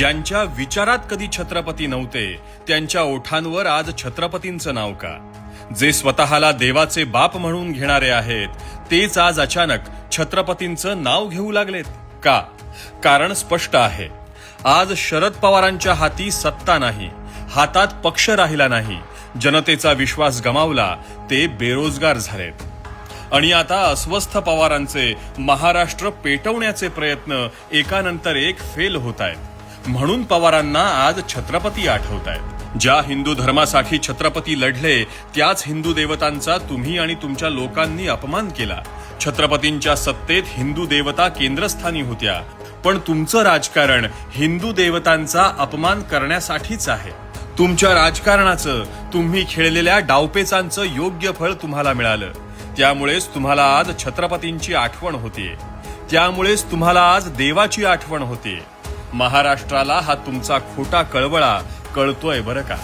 ज्यांच्या विचारात कधी छत्रपती नव्हते त्यांच्या ओठांवर आज छत्रपतींचं नाव का? जे स्वतःला देवाचे बाप म्हणून घेणारे आहेत तेच आज अचानक छत्रपतींचं नाव घेऊ लागलेत का? कारण स्पष्ट आहे. आज शरद पवारांच्या हाती सत्ता नाही, हातात पक्ष राहिला नाही, जनतेचा विश्वास गमावला, ते बेरोजगार झालेत. आणि आता अस्वस्थ पवारांचे महाराष्ट्र पेटवण्याचे प्रयत्न एकानंतर एक फेल होत आहेत. म्हणून पवारांना आज छत्रपती आठवत आहेत. ज्या हिंदू धर्मासाठी छत्रपती लढले त्याच हिंदू देवतांचा तुम्ही आणि तुमच्या लोकांनी अपमान केला. छत्रपतींच्या सत्तेत हिंदू देवता केंद्रस्थानी होत्या, पण तुमचं राजकारण हिंदू देवतांचा अपमान करण्यासाठीच आहे. तुमच्या राजकारणाचं, तुम्ही खेळलेल्या डावपेचांचं योग्य फळ तुम्हाला मिळालं. त्यामुळेच तुम्हाला आज छत्रपतींची आठवण होतीये. त्यामुळेच तुम्हाला आज देवाची आठवण होतीये. महाराष्ट्राला हा तुमचा खोटा कळवळा कळतोय बरं का?